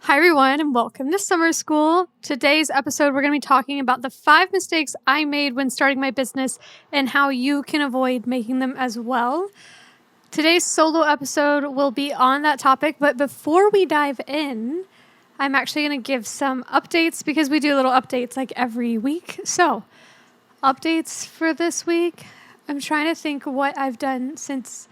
Hi, everyone, and welcome to summer school. Today's episode, we're going to be talking about the 5 mistakes I made when starting my business and how you can avoid making them as well. Today's solo episode will be on that topic, but before we dive in, I'm actually going to give some updates because we do little updates like every week. So, updates for this week. I'm trying to think what I've done since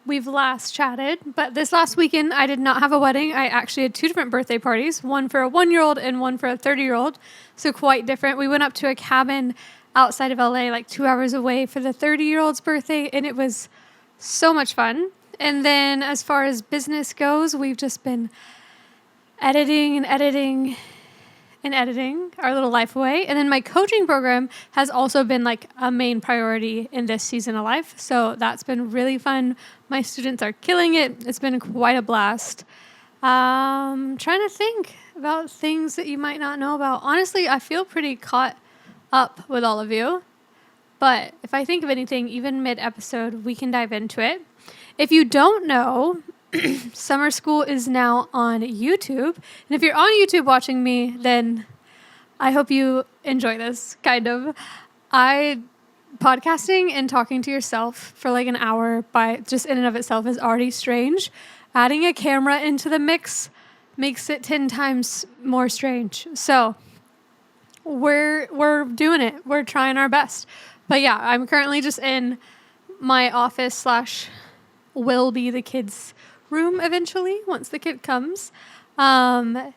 we've last chatted, but this last weekend I did not have a wedding. I actually had 2 different birthday parties, one for a 1-year-old and one for a 30-year-old. So quite different. We went up to a cabin outside of LA, like 2 hours away for the 30-year-old's birthday, and it was so much fun. And then as far as business goes, we've just been editing our little life away. And then my coaching program has also been like a main priority in this season of life. So that's been really fun. My students are killing it. It's been quite a blast. Trying to think about things that you might not know about. Honestly, I feel pretty caught up with all of you. But if I think of anything, even mid-episode, we can dive into it. If you don't know, summer school is now on YouTube. And if you're on YouTube watching me, then I hope you enjoy this, kind of. Podcasting and talking to yourself for like an hour by just in and of itself is already strange. Adding a camera into the mix makes it 10 times more strange. So we're doing it. We're trying our best. But yeah, I'm currently just in my office / will be the kids' room eventually once the kid comes. And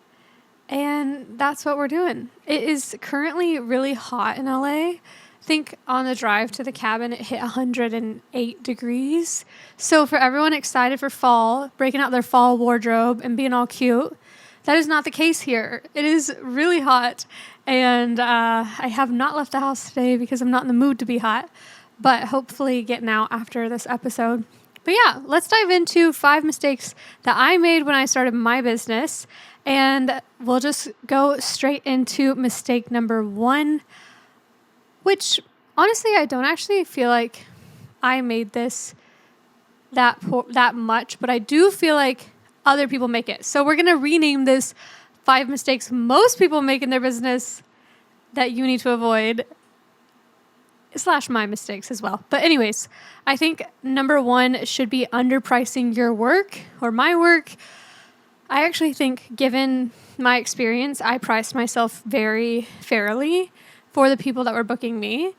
that's what we're doing. It is currently really hot in LA. I think on the drive to the cabin, it hit 108 degrees. So for everyone excited for fall, breaking out their fall wardrobe and being all cute, that is not the case here. It is really hot. And I have not left the house today because I'm not in the mood to be hot, but hopefully getting out after this episode. But yeah, let's dive into 5 mistakes that I made when I started my business. And we'll just go straight into mistake number 1, which honestly, I don't actually feel like I made this that much, but I do feel like other people make it. So we're going to rename this 5 mistakes most people make in their business that you need to avoid. / my mistakes as well. But anyways, I think number 1 should be underpricing your work or my work. I actually think, given my experience, I priced myself very fairly for the people that were booking me,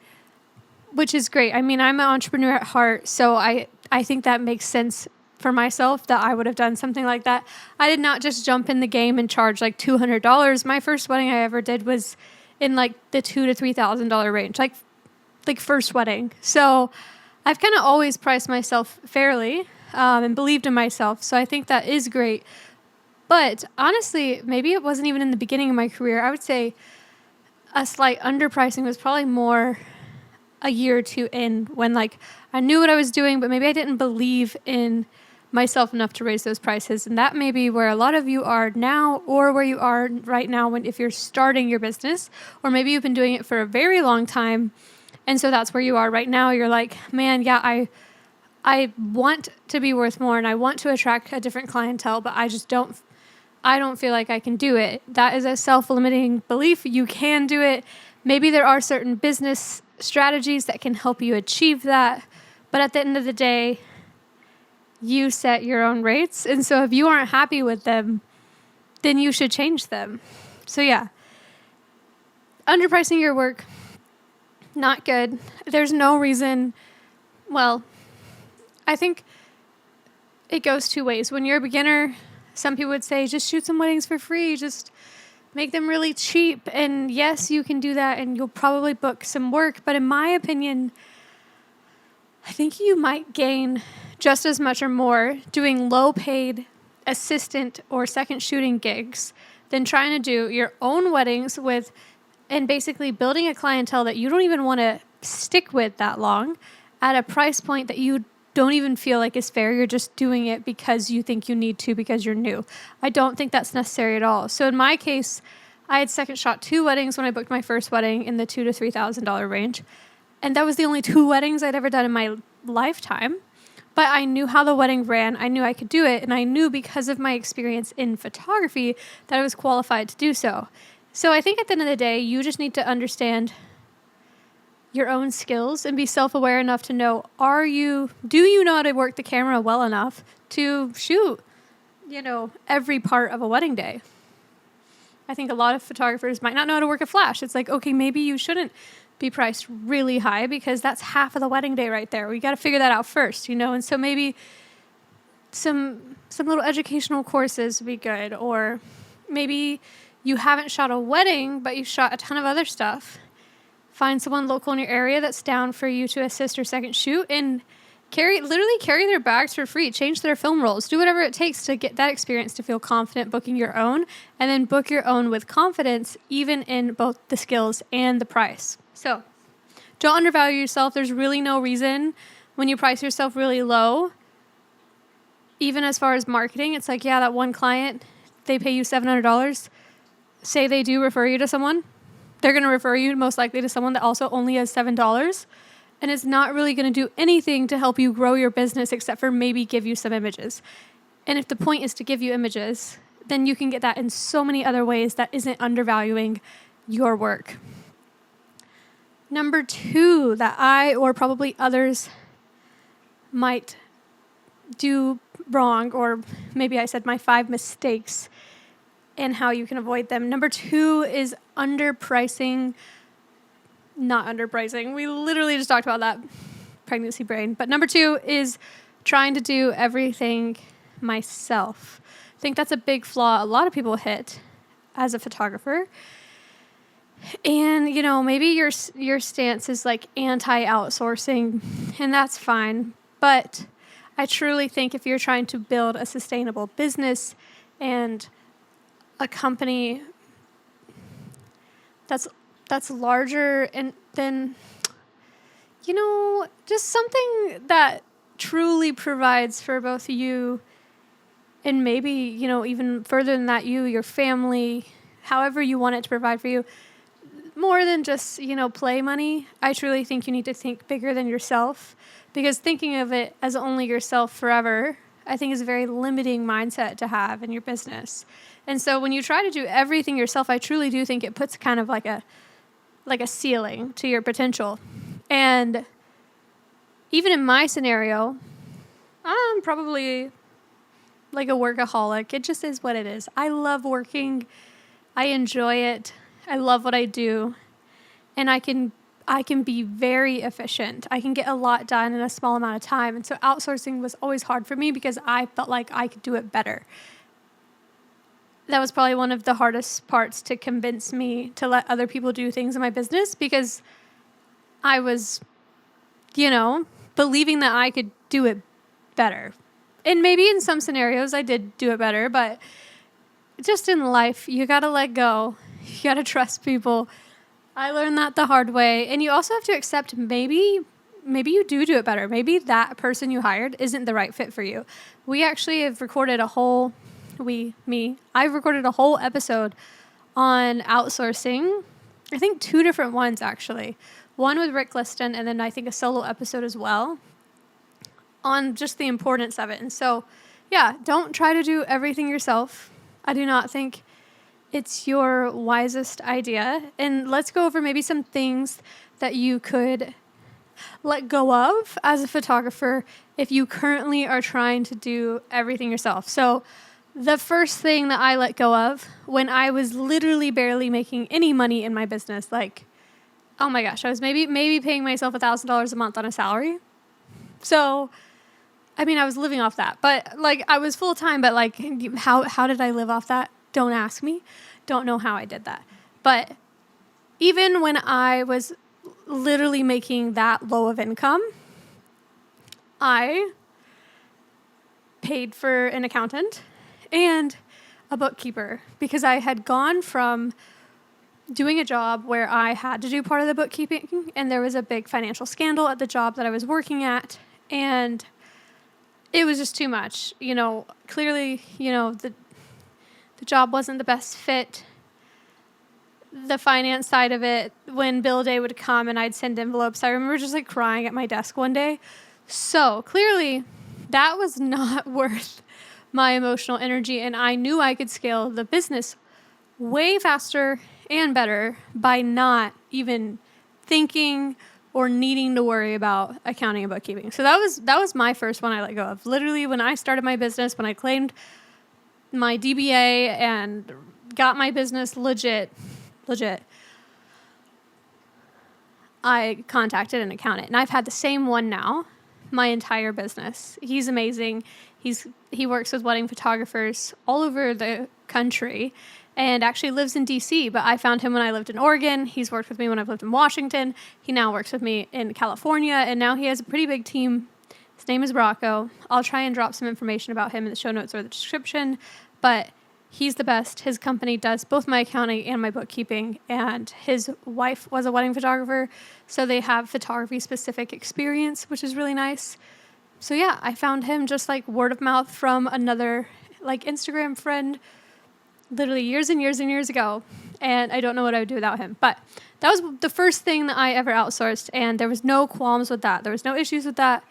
which is great. I mean, I'm an entrepreneur at heart, so I think that makes sense for myself that I would have done something like that. I did not just jump in the game and charge like $200. My first wedding I ever did was in like the $2,000 to $3,000 range, like first wedding. So I've kind of always priced myself fairly and believed in myself. So I think that is great. But honestly, maybe it wasn't even in the beginning of my career. I would say a slight underpricing was probably more a year or 2 in, when like I knew what I was doing, but maybe I didn't believe in myself enough to raise those prices. And that may be where a lot of you are now, or where you are right now if you're starting your business, or maybe you've been doing it for a very long time. And so that's where you are right now. You're like, man, yeah, I want to be worth more and I want to attract a different clientele, but I don't feel like I can do it. That is a self-limiting belief. You can do it. Maybe there are certain business strategies that can help you achieve that. But at the end of the day, you set your own rates. And so if you aren't happy with them, then you should change them. So yeah, underpricing your work, not good. There's no reason. Well, I think it goes 2 ways. When you're a beginner, some people would say, just shoot some weddings for free. Just make them really cheap. And yes, you can do that and you'll probably book some work. But in my opinion, I think you might gain just as much or more doing low-paid assistant or second shooting gigs than trying to do your own weddings and basically building a clientele that you don't even want to stick with that long at a price point that you don't even feel like is fair. You're just doing it because you think you need to because you're new. I don't think that's necessary at all. So in my case, I had second shot 2 weddings when I booked my first wedding in the $2,000 to $3,000 range. And that was the only 2 weddings I'd ever done in my lifetime. But I knew how the wedding ran. I knew I could do it. And I knew because of my experience in photography that I was qualified to do so. So I think at the end of the day, you just need to understand your own skills and be self-aware enough to know, do you know how to work the camera well enough to shoot, every part of a wedding day? I think a lot of photographers might not know how to work a flash. It's like, okay, maybe you shouldn't be priced really high because that's half of the wedding day right there. We got to figure that out first, And so maybe some little educational courses would be good. Or maybe you haven't shot a wedding, but you shot a ton of other stuff. Find someone local in your area that's down for you to assist your second shoot and literally carry their bags for free, change their film rolls, do whatever it takes to get that experience to feel confident booking your own, and then book your own with confidence, even in both the skills and the price. So don't undervalue yourself. There's really no reason when you price yourself really low, even as far as marketing. It's like, yeah, that one client, they pay you $700. Say they do refer you to someone. They're going to refer you most likely to someone that also only has $7. And it's not really going to do anything to help you grow your business except for maybe give you some images. And if the point is to give you images, then you can get that in so many other ways that isn't undervaluing your work. Number 2 that I or probably others might do wrong, or maybe I said my 5 mistakes and how you can avoid them. Number 2 is underpricing. Not underpricing. We literally just talked about that. Pregnancy brain. But number 2 is trying to do everything myself. I think that's a big flaw a lot of people hit as a photographer. And, maybe your stance is like anti-outsourcing, and that's fine. But I truly think if you're trying to build a sustainable business and a company that's larger and then, just something that truly provides for both you and maybe, even further than that, your family, however you want it to provide for you, more than just, play money. I truly think you need to think bigger than yourself, because thinking of it as only yourself forever, I think is a very limiting mindset to have in your business. And so when you try to do everything yourself, I truly do think it puts kind of like a ceiling to your potential. And even in my scenario, I'm probably like a workaholic. It just is what it is. I love working. I enjoy it. I love what I do. And I can be very efficient. I can get a lot done in a small amount of time. And so outsourcing was always hard for me because I felt like I could do it better. That was probably one of the hardest parts to convince me to let other people do things in my business, because I was, believing that I could do it better. And maybe in some scenarios I did do it better, but just in life, you got to let go. You got to trust people. I learned that the hard way. And you also have to accept maybe you do it better. Maybe that person you hired isn't the right fit for you. We actually have recorded I've recorded a whole episode on outsourcing. I think 2 different ones, actually. One with Rick Liston, and then I think a solo episode as well on just the importance of it. And so, yeah, don't try to do everything yourself. I do not think it's your wisest idea. And let's go over maybe some things that you could let go of as a photographer if you currently are trying to do everything yourself. So the first thing that I let go of when I was literally barely making any money in my business, like, oh my gosh, I was maybe paying myself $1,000 a month on a salary. So, I was living off that, but I was full time, but how did I live off that? Don't ask me. Don't know how I did that. But even when I was literally making that low of income, I paid for an accountant and a bookkeeper, because I had gone from doing a job where I had to do part of the bookkeeping, and there was a big financial scandal at the job that I was working at, and it was just too much. Clearly, the job wasn't the best fit. The finance side of it, when bill day would come and I'd send envelopes, I remember just crying at my desk one day. So clearly that was not worth my emotional energy. And I knew I could scale the business way faster and better by not even thinking or needing to worry about accounting and bookkeeping. So that was my first one I let go of. Literally, when I started my business, when I claimed my DBA and got my business legit, I contacted an accountant, and I've had the same one now my entire business. He's amazing. He works with wedding photographers all over the country and actually lives in DC, but I found him when I lived in Oregon. He's worked with me when I've lived in Washington. He now works with me in California, and now he has a pretty big team. His name is Rocco. I'll try and drop some information about him in the show notes or the description, but he's the best. His company does both my accounting and my bookkeeping, and his wife was a wedding photographer, so they have photography-specific experience, which is really nice. So yeah, I found him just like word of mouth from another like Instagram friend literally years and years and years ago, and I don't know what I would do without him. But that was the first thing that I ever outsourced, and there was no qualms with that. There was no issues with that.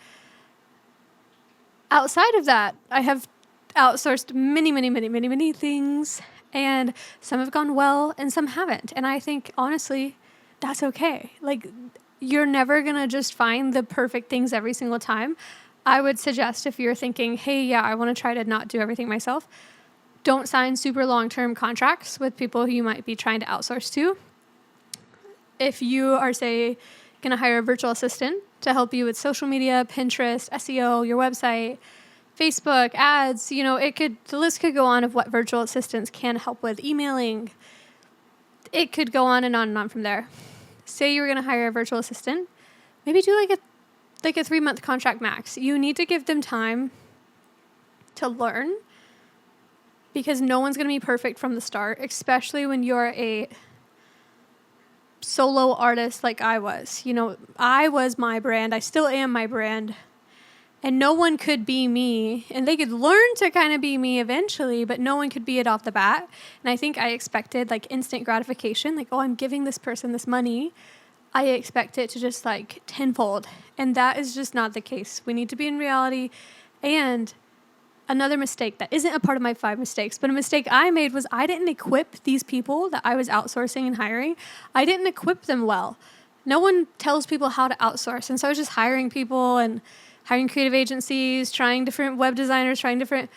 Outside of that, I have outsourced many things, and some have gone well and some haven't. And I think, honestly, that's okay. Like, you're never going to just find the perfect things every single time. I would suggest if you're thinking, hey, yeah, I want to try to not do everything myself, don't sign super long-term contracts with people who you might be trying to outsource to. If you are, say, going to hire a virtual assistant to help you with social media, Pinterest, SEO, your website, Facebook, ads, the list could go on of what virtual assistants can help with, emailing. It could go on and on and on from there. Say you were going to hire a virtual assistant, maybe do like a 3-month contract max. You need to give them time to learn, because no one's going to be perfect from the start, especially when you're a solo artist like I was. I was my brand. I still am my brand. And no one could be me. And they could learn to kind of be me eventually, but no one could be it off the bat. And I think I expected like instant gratification. Like, oh, I'm giving this person this money. I expect it to just like tenfold. And that is just not the case. We need to be in reality. And another mistake that isn't a part of my 5 mistakes, but a mistake I made was I didn't equip these people that I was outsourcing and hiring. I didn't equip them well. No one tells people how to outsource. And so I was just hiring people and hiring creative agencies, trying different web designers, trying different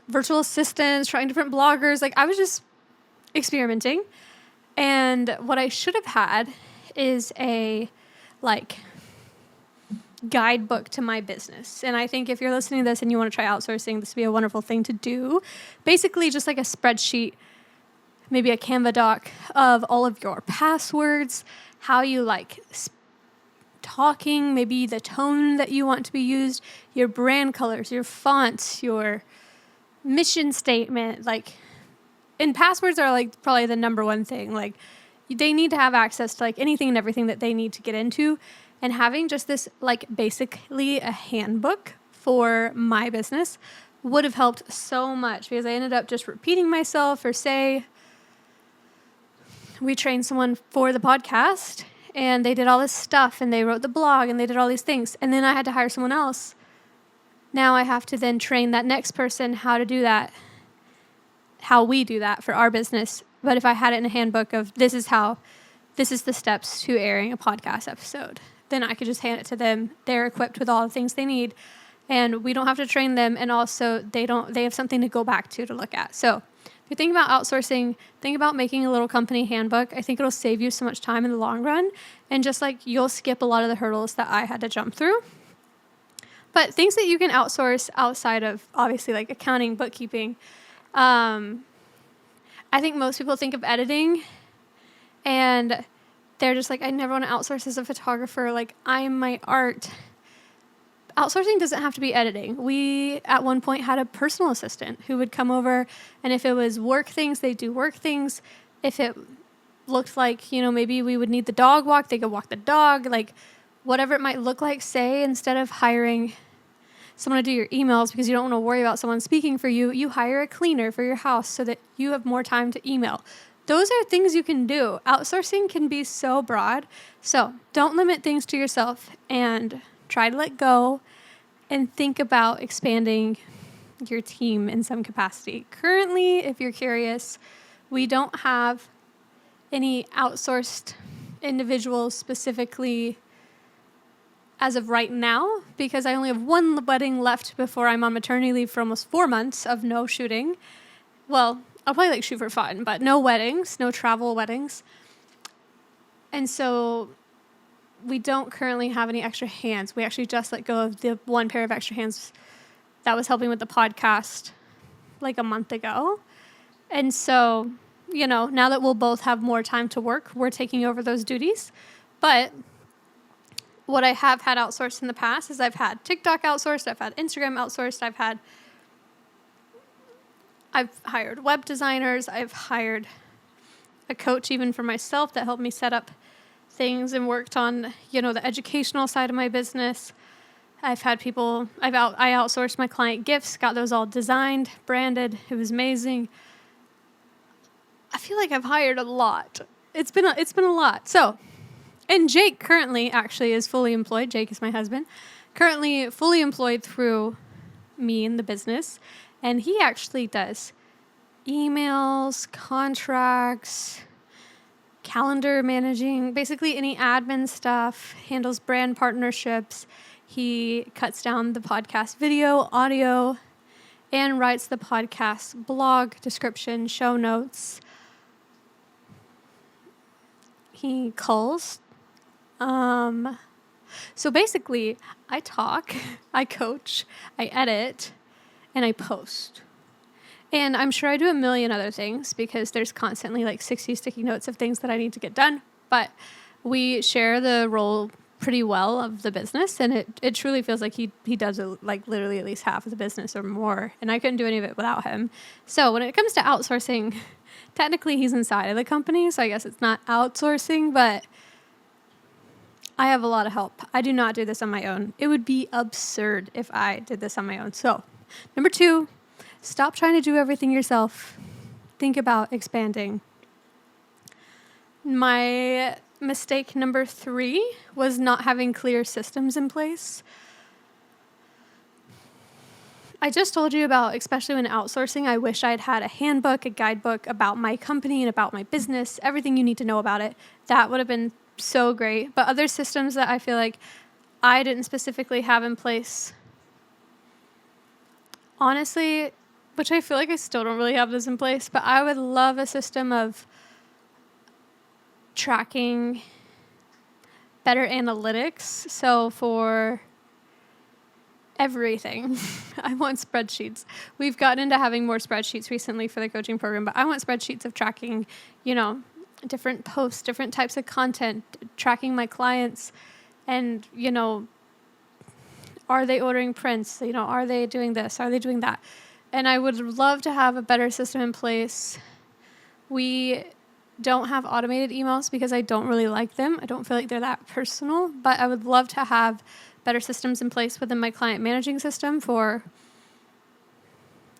virtual assistants, trying different bloggers. Like, I was just experimenting. And what I should have had is a guidebook to my business. And I think if you're listening to this and you want to try outsourcing, this would be a wonderful thing to do. Basically, just like a spreadsheet, maybe a Canva doc of all of your passwords, how you talking, maybe the tone that you want to be used, your brand colors, your fonts, your mission statement. And passwords are probably the number one thing. They need to have access to anything and everything that they need to get into. And having just this basically a handbook for my business would have helped so much, because I ended up just repeating myself. Or say we trained someone for the podcast and they did all this stuff and they wrote the blog and they did all these things, and then I had to hire someone else. Now I have to then train that next person how to do that, how we do that for our business. But if I had it in a handbook of this is the steps to airing a podcast episode, then I could just hand it to them. They're equipped with all the things they need, and we don't have to train them. And also they have something to go back to look at. So if you think about outsourcing, think about making a little company handbook. I think it'll save you so much time in the long run. And just you'll skip a lot of the hurdles that I had to jump through. But things that you can outsource outside of obviously accounting, bookkeeping. I think most people think of editing and they're just I never want to outsource as a photographer. I'm my art. Outsourcing doesn't have to be editing. We, at one point, had a personal assistant who would come over, and if it was work things, they'd do work things. If it looked maybe we would need the dog walk, they could walk the dog. Whatever it might look like, say, instead of hiring someone to do your emails because you don't want to worry about someone speaking for you, you hire a cleaner for your house so that you have more time to email. Those are things you can do. Outsourcing can be so broad. So don't limit things to yourself and try to let go and think about expanding your team in some capacity. Currently, if you're curious, we don't have any outsourced individuals specifically as of right now, because I only have one wedding left before I'm on maternity leave for almost 4 months of no shooting. Well, I'll probably shoot for fun, but no weddings, no travel weddings. And so we don't currently have any extra hands. We actually just let go of the one pair of extra hands that was helping with the podcast like a month ago. And so, now that we'll both have more time to work, we're taking over those duties. But what I have had outsourced in the past is I've had TikTok outsourced, I've had Instagram outsourced, I've hired web designers, I've hired a coach even for myself that helped me set up things and worked on, the educational side of my business. I've had people, I outsourced my client gifts, got those all designed, branded. It was amazing. I feel like I've hired a lot. It's been a lot. So, and Jake currently actually is fully employed. Jake is my husband, currently fully employed through me in the business. And he actually does emails, contracts, calendar managing, basically any admin stuff, handles brand partnerships. He cuts down the podcast video, audio, and writes the podcast blog, description, show notes. He culls. So basically, I talk, I coach, I edit, and I post. And I'm sure I do a million other things because there's constantly like 60 sticky notes of things that I need to get done. But we share the role pretty well of the business, and it truly feels like he does like literally at least half of the business or more, and I couldn't do any of it without him. So when it comes to outsourcing, technically he's inside of the company, so I guess it's not outsourcing, but I have a lot of help. I do not do this on my own. It would be absurd if I did this on my own. So, number 2, stop trying to do everything yourself. Think about expanding. My mistake number 3 was not having clear systems in place. I just told you about, especially when outsourcing, I wish I'd had a handbook, a guidebook about my company and about my business, everything you need to know about it. That would have been so great. But other systems that I feel like I didn't specifically have in place, honestly, which I feel like I still don't really have this in place, but I would love a system of tracking, better analytics. So for everything, I want spreadsheets. We've gotten into having more spreadsheets recently for the coaching program, but I want spreadsheets of tracking, different posts, different types of content, tracking my clients, and, are they ordering prints? Are they doing this? Are they doing that? And I would love to have a better system in place. We don't have automated emails because I don't really like them. I don't feel like they're that personal, but I would love to have better systems in place within my client managing system for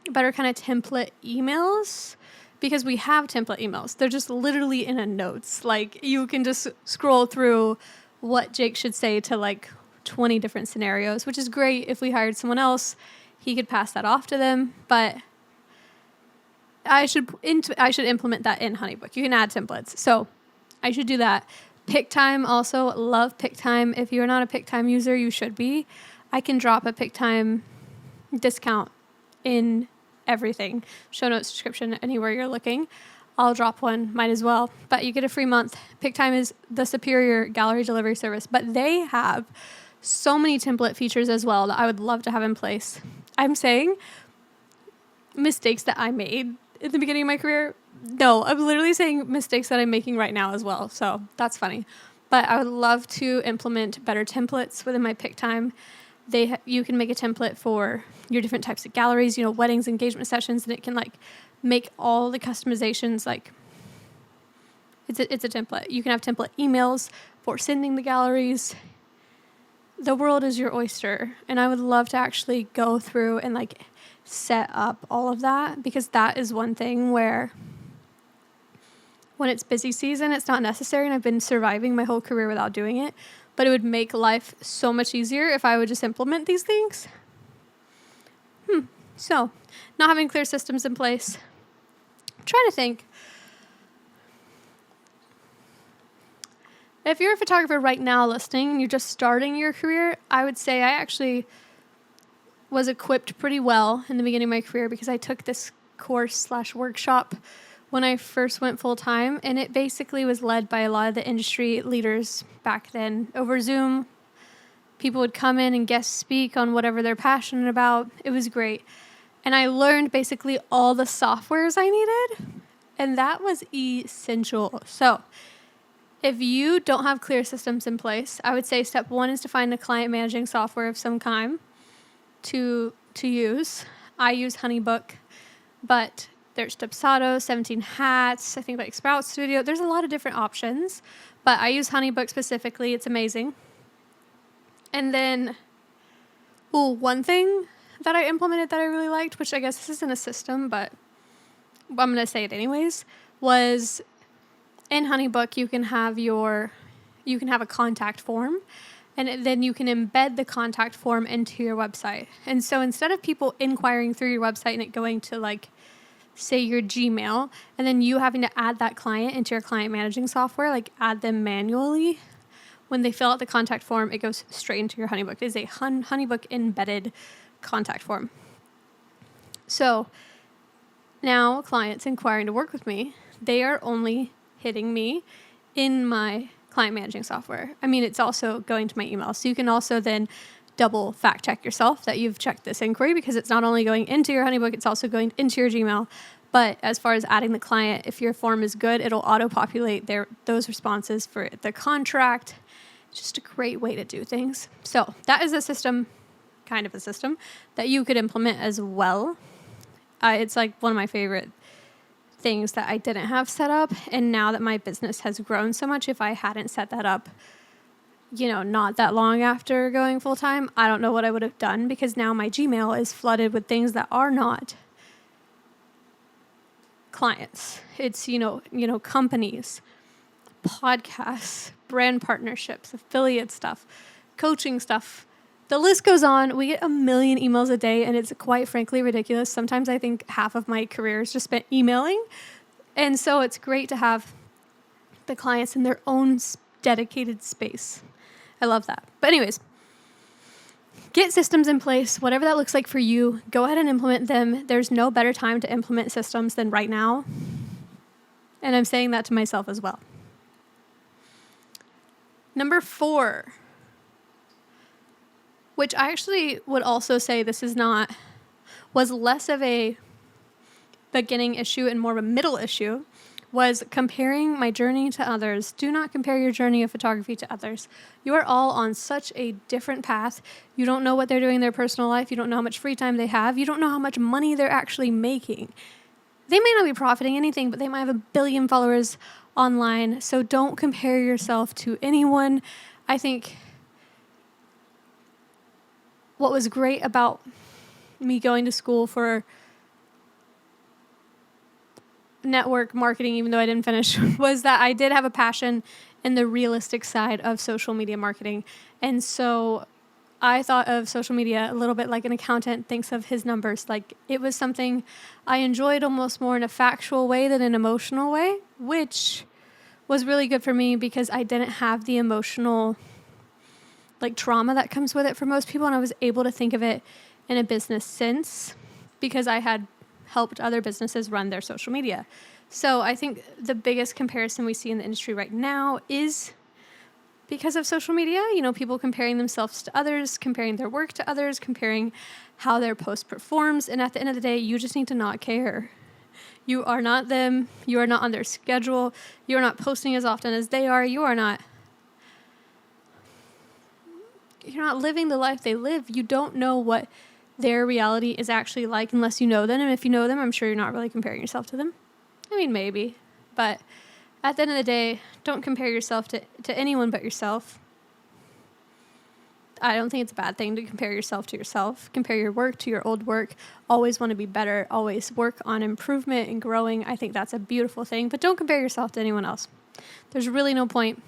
better kind of template emails, because we have template emails. They're just literally in a notes. Like, you can just scroll through what Jake should say to like 20 different scenarios, which is great. If we hired someone else, he could pass that off to them, but I should implement that in Honeybook. You can add templates. So I should do that. PickTime, also love PickTime. If you're not a PickTime user, you should be. I can drop a PickTime discount in everything. Show notes, description, anywhere you're looking. I'll drop one, might as well. But you get a free month. PickTime is the superior gallery delivery service, but they have so many template features as well that I would love to have in place. I'm saying mistakes that I made in the beginning of my career. No, I'm literally saying mistakes that I'm making right now as well. So that's funny. But I would love to implement better templates within my PickTime. You can make a template for your different types of galleries, weddings, engagement sessions, and it can like make all the customizations like it's a template. You can have template emails for sending the galleries. The world is your oyster, and I would love to actually go through and like set up all of that, because that is one thing where when it's busy season, it's not necessary, and I've been surviving my whole career without doing it, but it would make life so much easier if I would just implement these things. So, not having clear systems in place. I'm trying to think. If you're a photographer right now listening and you're just starting your career, I would say I actually was equipped pretty well in the beginning of my career because I took this course/workshop when I first went full time, and it basically was led by a lot of the industry leaders back then over Zoom. People would come in and guest speak on whatever they're passionate about. It was great. And I learned basically all the softwares I needed, and that was essential. So if you don't have clear systems in place, I would say step one is to find a client managing software of some kind to use. I use HoneyBook, but there's Dubsado, 17 Hats, I think like Sprout Studio. There's a lot of different options, but I use HoneyBook specifically. It's amazing. And then, one thing that I implemented that I really liked, which I guess this isn't a system, but I'm going to say it anyways, was in HoneyBook, you can have a contact form, and then you can embed the contact form into your website. And so instead of people inquiring through your website and it going to like, say your Gmail, and then you having to add that client into your client managing software, like add them manually, when they fill out the contact form, it goes straight into your HoneyBook. It is a HoneyBook embedded contact form. So now clients inquiring to work with me, they are only hitting me in my client managing software. I mean, it's also going to my email. So you can also then double fact check yourself that you've checked this inquiry, because it's not only going into your HoneyBook, it's also going into your Gmail. But as far as adding the client, if your form is good, it'll auto-populate those responses for the contract. Just a great way to do things. So that is a system, kind of a system, that you could implement as well. It's like one of my favorite things that I didn't have set up. And now that my business has grown so much, if I hadn't set that up, not that long after going full time, I don't know what I would have done, because now my Gmail is flooded with things that are not clients. It's, companies, podcasts, brand partnerships, affiliate stuff, coaching stuff. The list goes on. We get 1 million emails a day, and it's quite frankly ridiculous. Sometimes I think half of my career is just spent emailing. And so it's great to have the clients in their own dedicated space. I love that. But anyways, get systems in place, whatever that looks like for you. Go ahead and implement them. There's no better time to implement systems than right now. And I'm saying that to myself as well. Number 4, which I actually would also say was less of a beginning issue and more of a middle issue, was comparing my journey to others. Do not compare your journey of photography to others. You are all on such a different path. You don't know what they're doing in their personal life. You don't know how much free time they have. You don't know how much money they're actually making. They may not be profiting anything, but they might have 1 billion followers online. So don't compare yourself to anyone. I think what was great about me going to school for network marketing, even though I didn't finish, was that I did have a passion in the realistic side of social media marketing. And so I thought of social media a little bit like an accountant thinks of his numbers. Like, it was something I enjoyed almost more in a factual way than an emotional way, which was really good for me because I didn't have the emotional trauma that comes with it for most people. And I was able to think of it in a business sense because I had helped other businesses run their social media. So I think the biggest comparison we see in the industry right now is because of social media. People comparing themselves to others, comparing their work to others, comparing how their post performs. And at the end of the day, you just need to not care. You are not them. You are not on their schedule. You are not posting as often as they are. You're not living the life they live. You don't know what their reality is actually like unless you know them. And if you know them, I'm sure you're not really comparing yourself to them. I mean, maybe. But at the end of the day, don't compare yourself to anyone but yourself. I don't think it's a bad thing to compare yourself to yourself. Compare your work to your old work. Always want to be better. Always work on improvement and growing. I think that's a beautiful thing. But don't compare yourself to anyone else. There's really no point.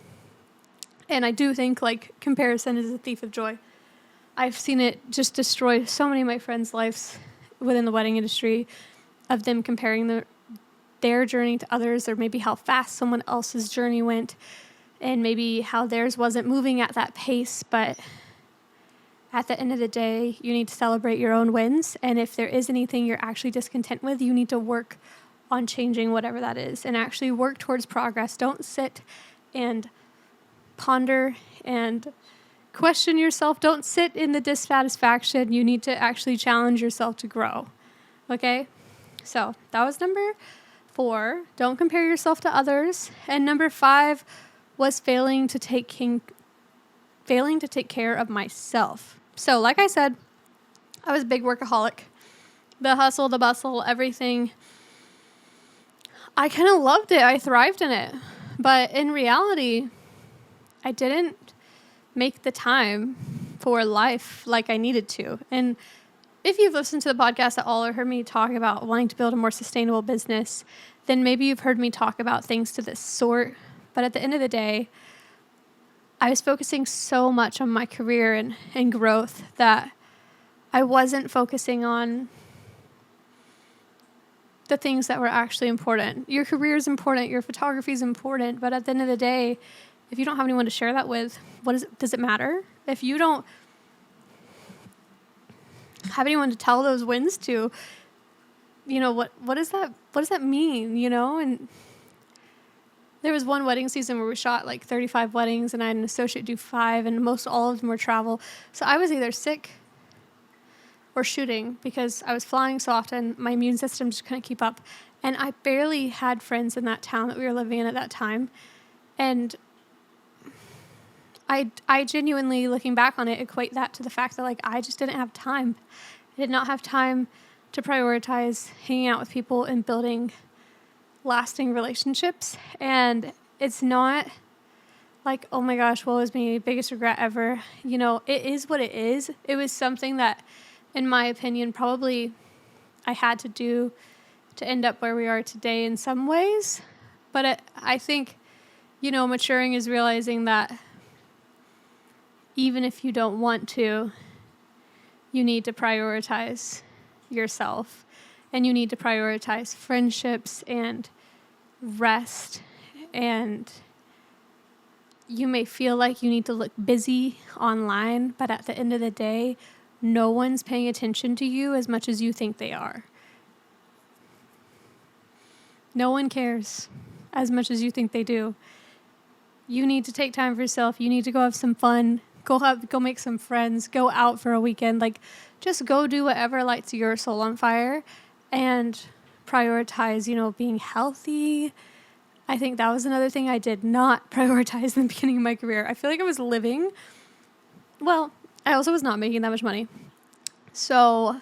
And I do think comparison is a thief of joy. I've seen it just destroy so many of my friends' lives within the wedding industry, of them comparing their journey to others, or maybe how fast someone else's journey went, and maybe how theirs wasn't moving at that pace. But at the end of the day, you need to celebrate your own wins. And if there is anything you're actually discontent with, you need to work on changing whatever that is and actually work towards progress. Don't sit and ponder and question yourself. Don't sit in the dissatisfaction. You need to actually challenge yourself to grow. Okay? So that was number 4. Don't compare yourself to others. And number 5 was failing to take care of myself. So like I said, I was a big workaholic. The hustle, the bustle, everything. I kind of loved it. I thrived in it. But in reality, I didn't make the time for life like I needed to. And if you've listened to the podcast at all or heard me talk about wanting to build a more sustainable business, then maybe you've heard me talk about things to this sort. But at the end of the day, I was focusing so much on my career and growth that I wasn't focusing on the things that were actually important. Your career is important. Your photography is important. But at the end of the day, if you don't have anyone to share that with, does it matter? If you don't have anyone to tell those wins to, what does that mean, And there was one wedding season where we shot like 35 weddings, and I had an associate do 5, and most all of them were travel. So I was either sick or shooting because I was flying so often. My immune system just couldn't keep up. And I barely had friends in that town that we were living in at that time. And I genuinely, looking back on it, equate that to the fact that like I just didn't have time. I did not have time to prioritize hanging out with people and building lasting relationships. And it's not like, oh my gosh, what was my biggest regret ever? It is what it is. It was something that, in my opinion, probably I had to do to end up where we are today in some ways. But I think, maturing is realizing that even if you don't want to, you need to prioritize yourself, and you need to prioritize friendships and rest. And you may feel like you need to look busy online, but at the end of the day, no one's paying attention to you as much as you think they are. No one cares as much as you think they do. You need to take time for yourself. You need to go have some fun. Go make some friends. Go out for a weekend. Just go do whatever lights your soul on fire, and prioritize, being healthy. I think that was another thing I did not prioritize in the beginning of my career. I feel like I was living. Well, I also was not making that much money. So,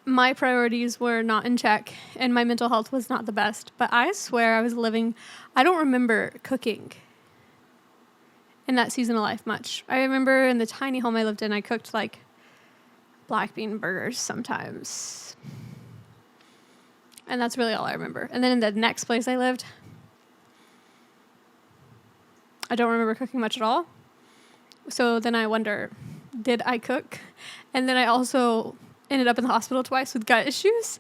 my priorities were not in check, and my mental health was not the best. But I swear I was living. I don't remember cooking in that season of life much. I remember in the tiny home I lived in, I cooked black bean burgers sometimes. And that's really all I remember. And then in the next place I lived, I don't remember cooking much at all. So then I wonder, did I cook? And then I also ended up in the hospital twice with gut issues.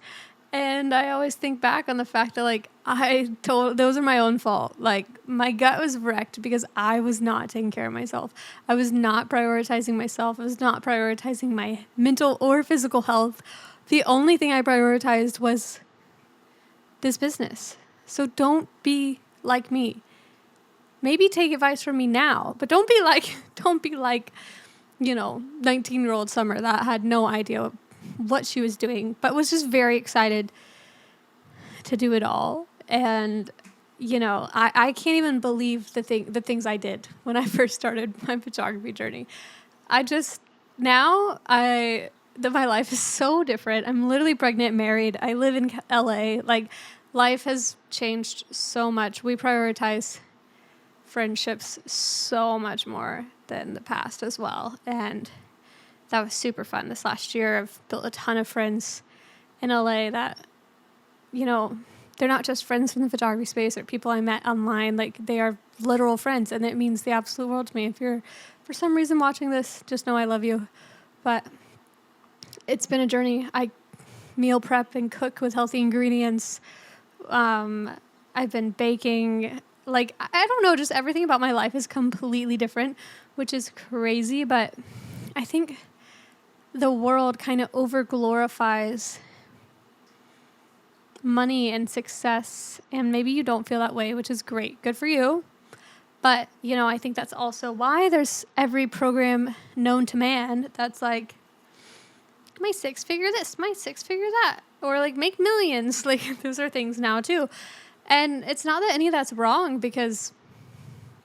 And I always think back on the fact that those are my own fault. My gut was wrecked because I was not taking care of myself. I was not prioritizing myself. I was not prioritizing my mental or physical health. The only thing I prioritized was this business. So don't be like me. Maybe take advice from me now, but don't be like 19-year-old Summer that had no idea what she was doing, but was just very excited to do it all. And, I can't even believe the things I did when I first started my photography journey. My life is so different. I'm literally pregnant, married. I live in LA. Life has changed so much. We prioritize friendships so much more than the past as well. And that was super fun. This last year, I've built a ton of friends in LA that, they're not just friends from the photography space or people I met online. Like, they are literal friends, and it means the absolute world to me. If you're for some reason watching this, just know I love you. But it's been a journey. I meal prep and cook with healthy ingredients. I've been baking. Like, I don't know, just everything about my life is completely different, which is crazy. But I think the world kind of over glorifies money and success, and maybe you don't feel that way, which is great. Good for you. But, you know, I think that's also why there's every program known to man that's like, my 6-figure this, my 6-figure that, or like make millions. Like, those are things now too. And it's not that any of that's wrong, because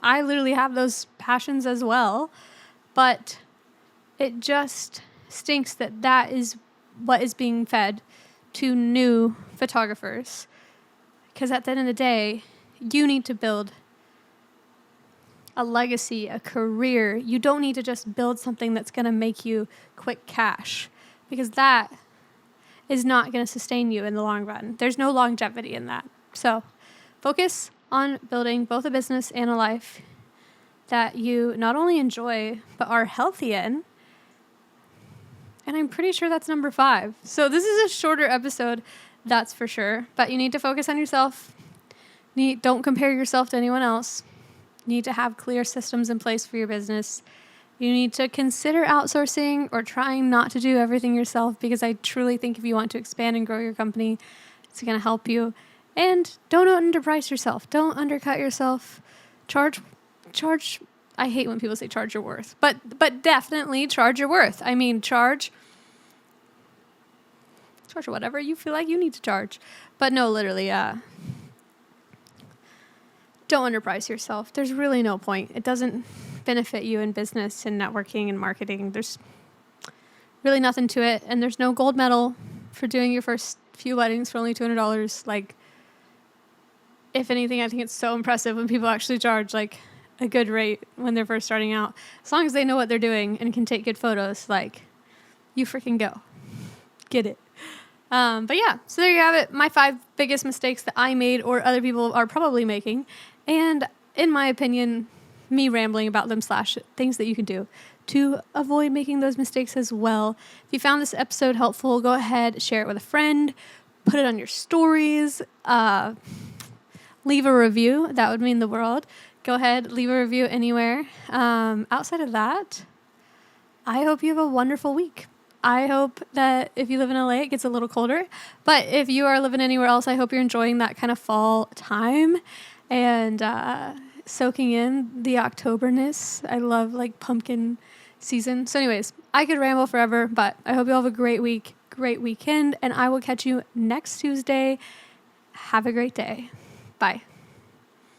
I literally have those passions as well. But it just stinks that that is what is being fed to new photographers. Because at the end of the day, you need to build a legacy, a career. You don't need to just build something that's going to make you quick cash, because that is not going to sustain you in the long run. There's no longevity in that. So focus on building both a business and a life that you not only enjoy, but are healthy in. And I'm pretty sure that's number 5. So this is a shorter episode, that's for sure. But you need to focus on yourself. Don't compare yourself to anyone else. You need to have clear systems in place for your business. You need to consider outsourcing or trying not to do everything yourself, because I truly think if you want to expand and grow your company, it's going to help you. And don't underprice yourself. Don't undercut yourself. Charge. I hate when people say charge your worth, but definitely charge your worth. I mean, charge whatever you feel like you need to charge. But no, literally, don't underprice yourself. There's really no point. It doesn't benefit you in business and networking and marketing. There's really nothing to it. And there's no gold medal for doing your first few weddings for only $200. Like, if anything, I think it's so impressive when people actually charge like a good rate when they're first starting out. As long as they know what they're doing and can take good photos, like, you freaking go. Get it. But yeah, so there you have it. My 5 biggest mistakes that I made or other people are probably making. And in my opinion, me rambling about them / things that you can do to avoid making those mistakes as well. If you found this episode helpful, go ahead, share it with a friend, put it on your stories, leave a review. That would mean the world. Go ahead, leave a review anywhere. Outside of that, I hope you have a wonderful week. I hope that if you live in LA, it gets a little colder. But if you are living anywhere else, I hope you're enjoying that kind of fall time and soaking in the Octoberness. I love like pumpkin season. So anyways, I could ramble forever, but I hope you all have a great week, great weekend, and I will catch you next Tuesday. Have a great day. Bye.